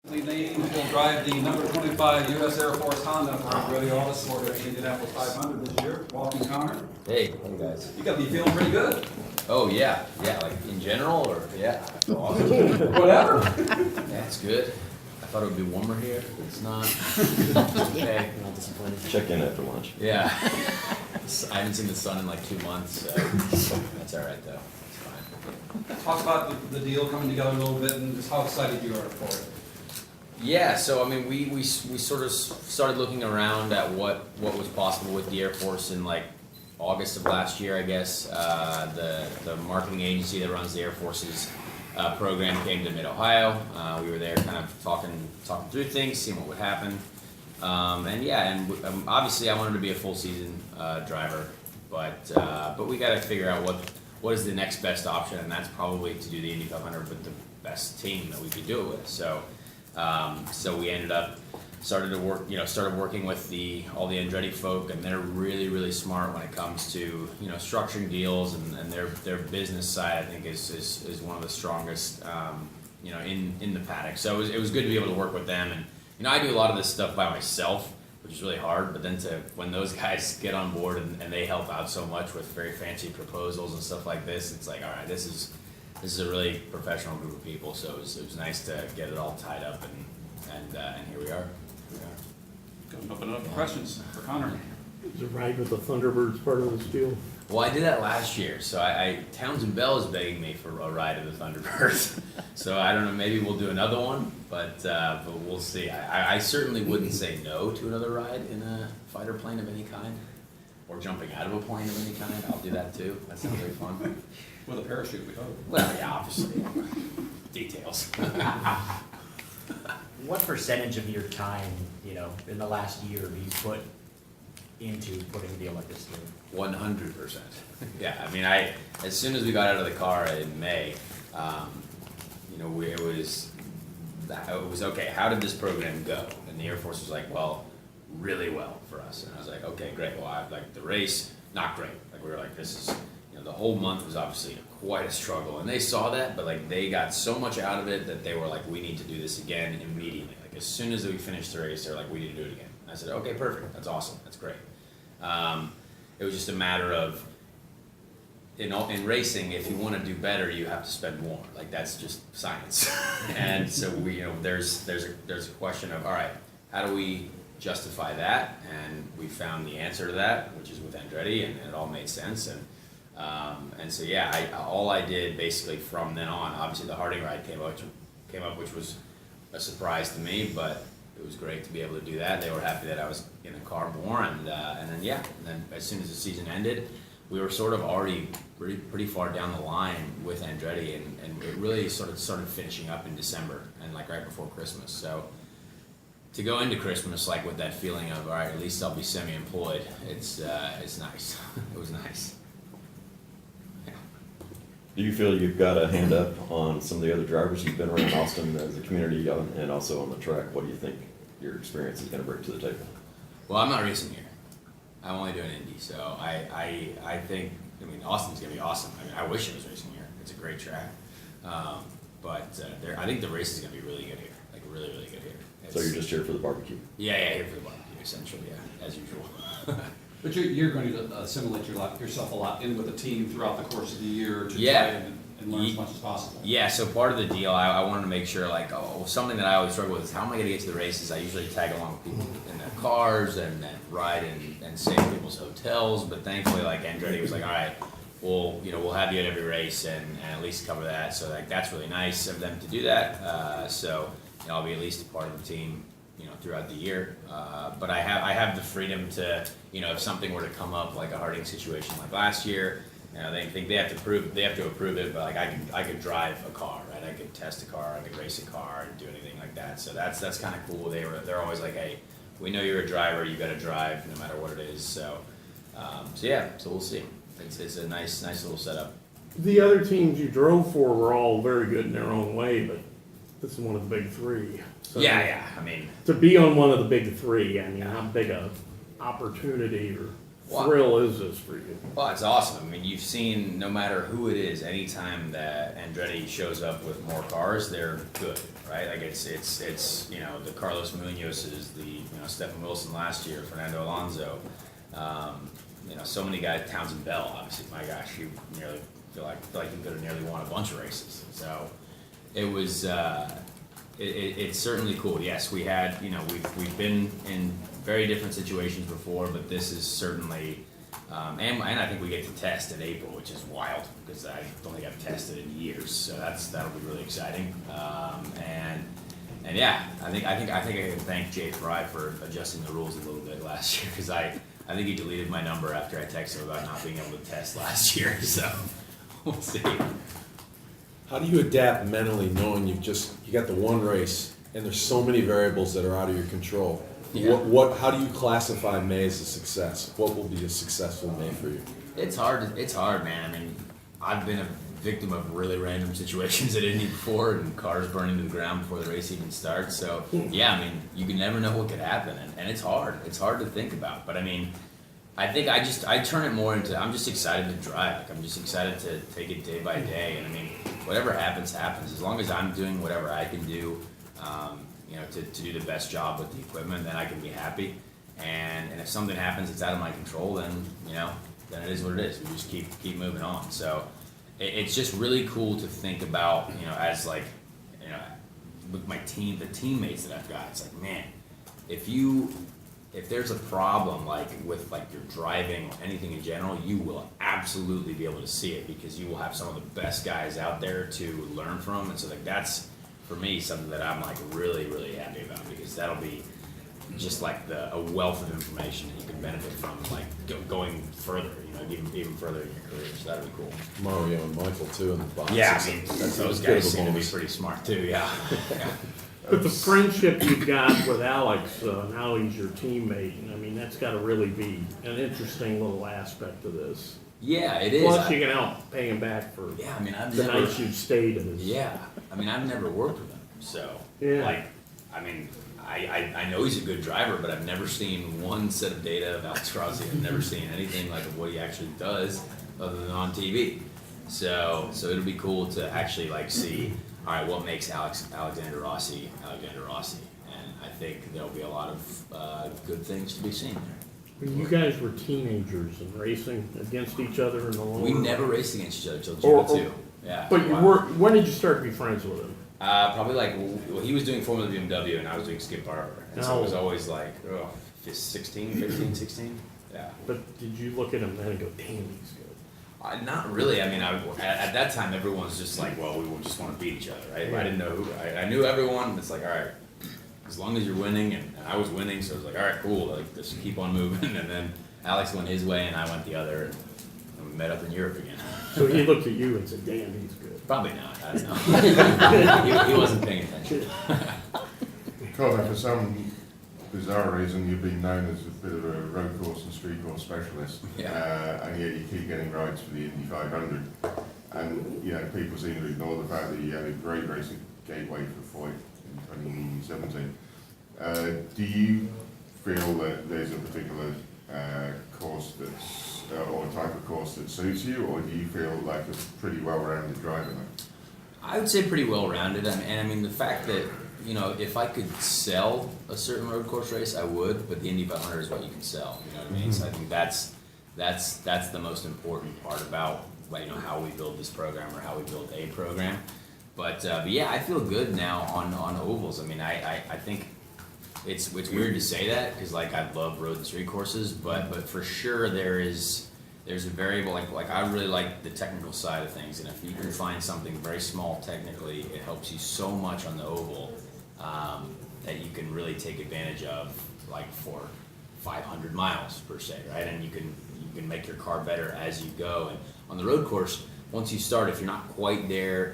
Named will drive the number 25 U.S. Air Force Honda for Andretti Autosport at the Indianapolis 500 this year. Welcome, Conor. Hey guys. You got to be feeling pretty good. Oh yeah, like in general, or yeah. I feel awesome. Whatever. Yeah, it's good. I thought it would be warmer here, but it's not. It's okay. Not disappointed. Check in after lunch. Yeah. I haven't seen the sun in like 2 months, so that's all right though. It's fine. Talk about the deal coming together a little bit and just how excited you are for it. Yeah, so I mean, we sort of started looking around at what was possible with the Air Force in like August of last year, I guess. The marketing agency that runs the Air Force's program came to Mid-Ohio. We were there kind of talking through things, seeing what would happen. Obviously I wanted to be a full season driver, but we got to figure out what is the next best option, and that's probably to do the Indy 500 with the best team that we could do it with. So we ended up started working with all the Andretti folk, and they're really smart when it comes to structuring deals, and their business side I think is one of the strongest in the paddock. So it was good to be able to work with them, and I do a lot of this stuff by myself, which is really hard. But then when those guys get on board and they help out so much with very fancy proposals and stuff like this, it's like, all right, this is a really professional group of people. So it was nice to get it all tied up, and here we are. Going open up questions for Conor. Is a ride with the Thunderbirds part of this deal? Well, I did that last year, so Townsend Bell is begging me for a ride of the Thunderbirds. So I don't know, maybe we'll do another one, but we'll see. I certainly wouldn't say no to another ride in a fighter plane of any kind, or jumping out of a plane of any kind. I'll do that too. That sounds very fun. With a parachute, we hope. Well, yeah, obviously. Details. What percentage of your time, in the last year, do you put into putting a deal like this together? 100%. Yeah, I mean, as soon as we got out of the car in May, it was okay. How did this program go? And the Air Force was like, well, really well for us. And I was like, okay, great. Well, the race, not great. Like we were like, this is, the whole month was obviously quite a struggle, and they saw that, but like they got so much out of it that they were like, we need to do this again immediately. Like as soon as we finished the race, they're like, we need to do it again. And I said, okay, perfect. That's awesome. That's great. It was just a matter of, in racing, if you want to do better, you have to spend more. Like that's just science. And so there's a question of, all right, how do we justify that? And we found the answer to that, which is with Andretti, and it all made sense. And so yeah, all I did basically from then on, obviously the Harding ride came up, which was a surprise to me, but it was great to be able to do that. They were happy that I was in a car more, and then as soon as the season ended, we were sort of already pretty far down the line with Andretti, and it really sort of started finishing up in December and like right before Christmas. So to go into Christmas like with that feeling of, all right, at least I'll be semi-employed, it's nice. It was nice. Do you feel you've got a hand up on some of the other drivers you've been around Austin as a community and also on the track? What do you think your experience is going to bring to the table? Well, I'm not racing here. I'm only doing Indy, so I think, Austin's going to be awesome. I wish I was racing here. It's a great track. I think the race is going to be really good here, like really good here. So you're just here for the barbecue? Yeah, here for the barbecue, essentially, yeah, as usual. But you're going to assimilate yourself a lot in with the team throughout the course of the year to try and learn as much as possible. Yeah, so part of the deal, I wanted to make sure, something that I always struggle with is how am I going to get to the races? I usually tag along with people in their cars and ride and stay at people's hotels, but thankfully, Andretti was like, all right, we'll have you at every race and at least cover that. So that's really nice of them to do that. So I'll be at least a part of the team, throughout the year. But I have the freedom to, if something were to come up like a Harding situation like last year, they think they have to approve it, but I could drive a car, right? I could test a car, I could race a car and do anything like that. So that's kind of cool. They're always like, hey, we know you're a driver, you got to drive no matter what it is. So we'll see. It's a nice little setup. The other teams you drove for were all very good in their own way, but this is one of the big three. So Yeah. to be on one of the big three, how big a opportunity or thrill is this for you? Well, it's awesome. You've seen no matter who it is, anytime that Andretti shows up with more cars, they're good. right? Like it's you know, the Carlos Muñoz's, the, you know, Stephen Wilson last year, Fernando Alonso, you know, so many guys, Townsend Bell, obviously, my gosh, you nearly feel like you could have nearly won a bunch of races. So it was, it's certainly cool. Yes, we had, you know, we've been in very different situations before, but this is certainly, and I think we get to test in April, which is wild because I don't think I've tested in years. So that'll be really exciting. And yeah, I think I can thank Jay Fry for adjusting the rules a little bit last year, because I think he deleted my number after I texted him about not being able to test last year. So we'll see. How do you adapt mentally knowing you got the one race and there's so many variables that are out of your control? Yeah. How do you classify May as a success? What will be a successful May for you? It's hard, man. I mean, I've been a victim of really random situations at Indy before, and cars burning to the ground before the race even starts. So yeah, I mean, you can never know what could happen, and it's hard. It's hard to think about. But I mean, I think I turn it more into, I'm just excited to drive. Like, I'm just excited to take it day by day. And I mean, whatever happens, happens. As long as I'm doing whatever I can do, you know, to do the best job with the equipment, then I can be happy. And if something happens that's out of my control, then, you know, then it is what it is. We just keep moving on. So it's just really cool to think about, you know, as like, you know, with my team, the teammates that I've got. It's like, man, if there's a problem like with like your driving or anything in general, you will absolutely be able to see it, because you will have some of the best guys out there to learn from. And so like that's, for me, something that I'm like really, really happy about, because that'll be just like a wealth of information that you can benefit from, like going further, you know, even further in your career. So that'd be cool. Mario and Michael too in the box. Yeah, I mean, those guys seem to be pretty smart too. Yeah. Yeah. But the friendship you've got with Alex, now he's your teammate, and I mean, that's gotta really be an interesting little aspect of this. Yeah, it is. Plus, you can help pay him back for Yeah, I mean, the nights you've stayed in his. Yeah, I mean, I've never worked with him, so Yeah. like, I mean, I know he's a good driver, but I've never seen one set of data of Alex Rossi. I've never seen anything like of what he actually does other than on TV. So it'll be cool to actually like see, all right, what makes Alexander Rossi, and I think there'll be a lot of good things to be seen there. When you guys were teenagers and racing against each other in the long We run. never raced against each other until Or- GP2. Yeah. But you Wow. were, when did you start to be friends with him? Probably like, well, he was doing Formula BMW and I was doing Skip Barber. And so it was always like, 15, 16? Yeah. But did you look at him then and go, damn, he's good? Not really. I mean, at that time, everyone's just like, well, we just want to beat each other, right? Yeah. I didn't know who. I knew everyone. It's like, all right, as long as you're winning, and I was winning, so it was like, all right, cool, like, just keep on moving. And then Alex went his way and I went the other, and we met up in Europe again. So he looked at you and said, damn, he's good. Probably not. I don't know. he wasn't paying attention. Conor, for some bizarre reason, you've been known as a bit of a road course and street course specialist, Yeah. and yet you keep getting rides for the Indy 500. And you know, people seem to ignore the fact that you had a great racing gateway for Foyt in 2017. Do you feel that there's a particular course that's or type of course that suits you, or do you feel like a pretty well-rounded driver now? I would say pretty well rounded. And I mean, the fact that, you know, if I could sell a certain road course race, I would, but the Indy 500 is what you can sell, you know what I mean? So I think that's the most important part about, you know, how we build this program or how we build a program. But yeah, I feel good now on ovals. I mean, I think it's weird to say that, because like I love road and street courses, but for sure there's a variable, like I really like the technical side of things, and if you can find something very small technically, it helps you so much on the oval that you can really take advantage of, like for 500 miles per se, right? And you can make your car better as you go. And on the road course, once you start, if you're not quite there,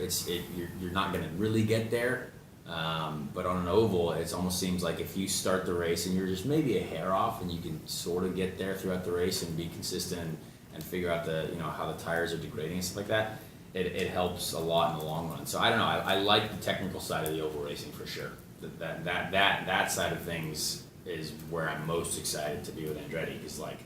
you're not going to really get there. But on an oval, it almost seems like if you start the race and you're just maybe a hair off, and you can sort of get there throughout the race and be consistent and figure out how the tires are degrading and stuff like that, it helps a lot in the long run. So I don't know, I like the technical side of the oval racing for sure. That side of things is where I'm most excited to be with Andretti, because like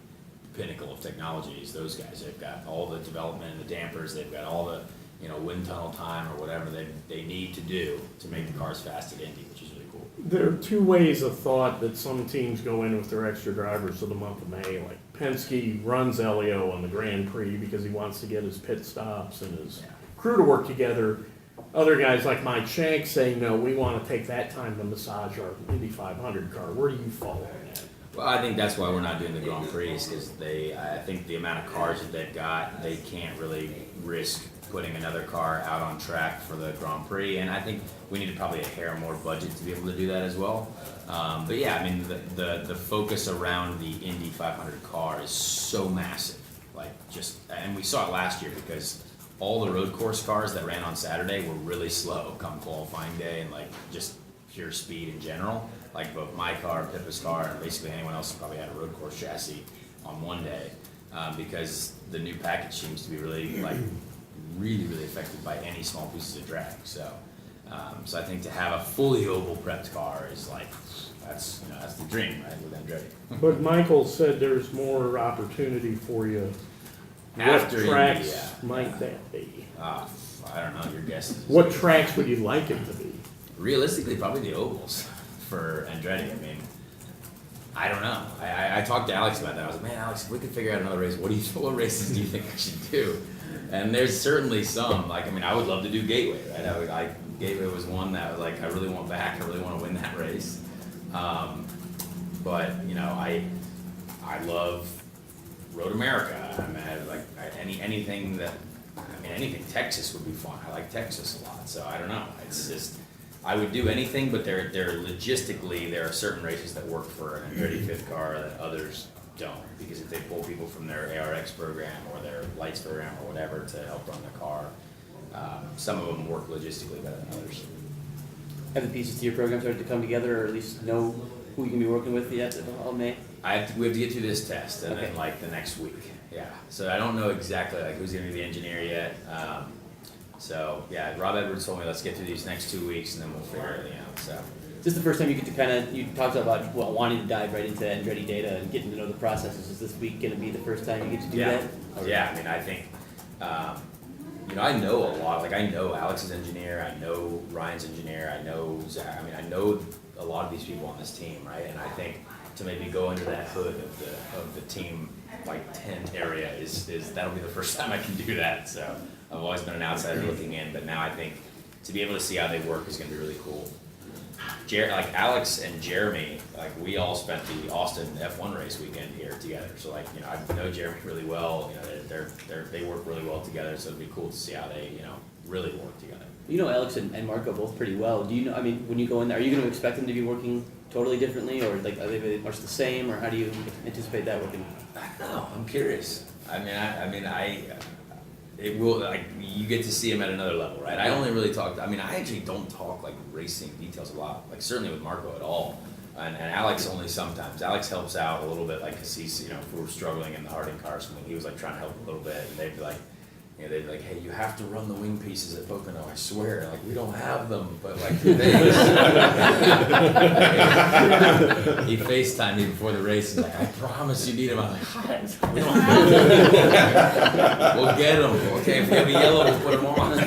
the pinnacle of technology is those guys. They've got all the development and the dampers, they've got all the wind tunnel time or whatever they need to do to make the cars fast at Indy, which is really cool. There are two ways of thought that some teams go in with their extra drivers for the month of May. Like Penske runs Elio on the Grand Prix because he wants to get his pit stops and his crew to work together. Other guys like Mike Shank say, no, we want to take that time to massage our Indy 500 car. Where do you fall on that? Well, I think that's why we're not doing the Grand Prix, because I think the amount of cars that they've got, they can't really risk putting another car out on track for the Grand Prix, and I think we need probably a hair more budget to be able to do that as well. But yeah, I mean, the focus around the Indy 500 car is so massive, and we saw it last year because all the road course cars that ran on Saturday were really slow come qualifying day and just pure speed in general. Like both my car, Pippa's car, and basically anyone else who probably had a road course chassis on one day, because the new package seems to be really really affected by any small pieces of drag. So I think to have a fully oval prepped car is that's the dream, right, with Andretti. But Michael said there's more opportunity for you. After what tracks Indy, might that be? I don't know, your guess is. What tracks would you like it to be? Realistically, probably the ovals for Andretti. I mean, I don't know. I talked to Alex about that. I was like, man, Alex, if we could figure out another race, what races do you think we should do? And there's certainly some. I would love to do Gateway, right? Gateway was one that was I really want back. I really want to win that race. But I love Road America. Anything Texas would be fun. I like Texas a lot. So I don't know. It's just. I would do anything, but there logistically, there are certain races that work for an Andretti fifth car that others don't, because if they pull people from their ARX program or their lights program or whatever to help run the car, some of them work logistically better than others. Have the pieces to your program started to come together, or at least know who you can be working with yet all May? We have to get through this test, and Okay. then the next week. Yeah. So I don't know exactly who's going to be the engineer yet. So yeah, Rob Edwards told me let's get through these next 2 weeks, and then we'll figure everything out. So. Is this the first time you get to you talked about wanting to dive right into Andretti data and getting to know the processes? Is this week going to be the first time you get to do that? Okay. Yeah, I mean, I think, I know a lot. I know Alex's engineer, I know Ryan's engineer, I know Zach. I mean, I know a lot of these people on this team, right? And I think to maybe go under that hood of the team 10 area is that'll be the first time I can do that. So I've always been an outsider looking in, but now I think to be able to see how they work is going to be really cool. Alex and Jeremy, we all spent the Austin F1 race weekend here together. So I know Jeremy really well. They work really well together. So it'd be cool to see how they really work together. You know Alex and Marco both pretty well. Do you know? I mean, when you go in there, are you going to expect them to be working totally differently, or are they very much the same, or how do you anticipate that working? I don't know. I'm curious. It will, you get to see him at another level, right? I only really talk, I actually don't talk racing details a lot, certainly with Marco at all. And Alex only sometimes. Alex helps out a little bit, because he's, if we're struggling in the Harding cars, he was trying to help a little bit, and they'd be like, hey, you have to run the wing pieces at Pocono, I swear, we don't have them, but he FaceTimed me before the race, he's I promise you need them. I'm we don't have them. We'll get them, okay, if we have a yellow, we'll put them on.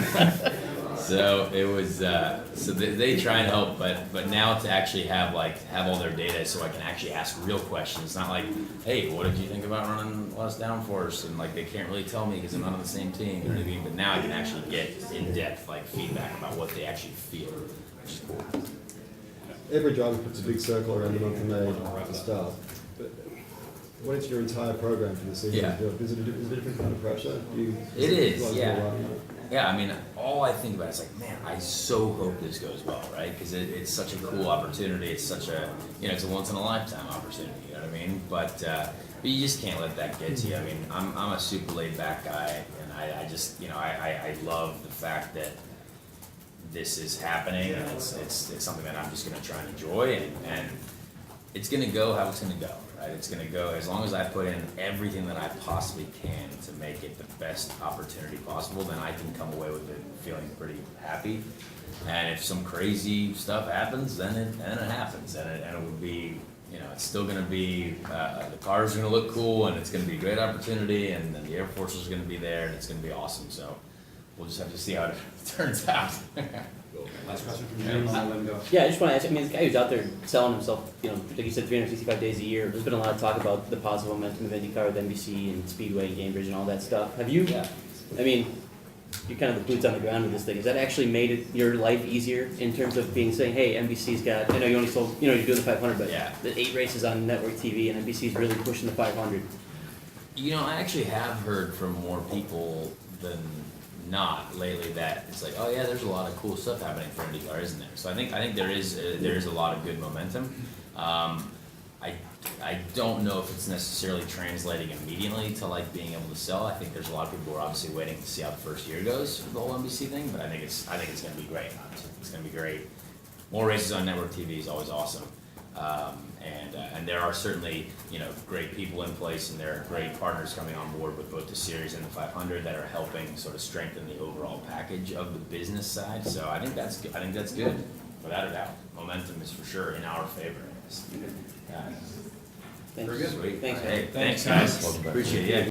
So it was, so they try and help, but now to actually have all their data so I can actually ask real questions. It's not hey, what did you think about running less downforce? And they can't really tell me because I'm not on the same team, you know what I mean? But now I can actually get in-depth feedback about what they actually feel, which is cool. Every driver puts a big circle around the month of May at the start. But what is your entire program for the season? Yeah. Is it a different kind of pressure? It is, yeah. Yeah, all I think about is man, I so hope this goes well, right? Because it's such a cool opportunity. It's such a, it's a once in a lifetime opportunity. You know what I mean? But you just can't let that get to you. I'm a super laid back guy, and I just, I love the fact that this is happening, and it's something that I'm just going to try and enjoy, and it's going to go how it's going to go. Right? It's going to go as long as I put in everything that I possibly can to make it the best opportunity possible, then I can come away with it feeling pretty happy. And if some crazy stuff happens, then it happens, and it would be, it's still going to be, the cars are going to look cool, and it's going to be a great opportunity, and then the Air Force is going to be there, and it's going to be awesome. So we'll just have to see how it turns out. Last question from you, I'll let him go. Yeah, I just want to ask, I mean, this guy who's out there selling himself, you know, like you said, 365 days a year, there's been a lot of talk about the positive momentum of IndyCar with NBC and Speedway and Cambridge and all that stuff. Have you, I mean, you're kind of the boots on the ground with this thing. Has that actually made it your life easier in terms of saying, hey, NBC's got, I know you only sold, you know, you're doing the 500, but Yeah. the 8 races on network TV and NBC's really pushing the 500. You know, I actually have heard from more people than not lately that it's like, oh yeah, there's a lot of cool stuff happening for IndyCar, isn't there? So I think there is a lot of good momentum. I don't know if it's necessarily translating immediately to like being able to sell. I think there's a lot of people who are obviously waiting to see how the first year goes for the whole NBC thing, but I think it's going to be great. Honestly. It's going to be great. More races on network TV is always awesome. And there are certainly, you know, great people in place, and there are great partners coming on board with both the series and the 500 that are helping sort of strengthen the overall package of the business side. So I think that's good, without a doubt. Momentum is for sure in our favor. Thanks. Very good. Sweet. Thanks, man. Hey, thanks guys. Welcome back. Appreciate it. Yeah.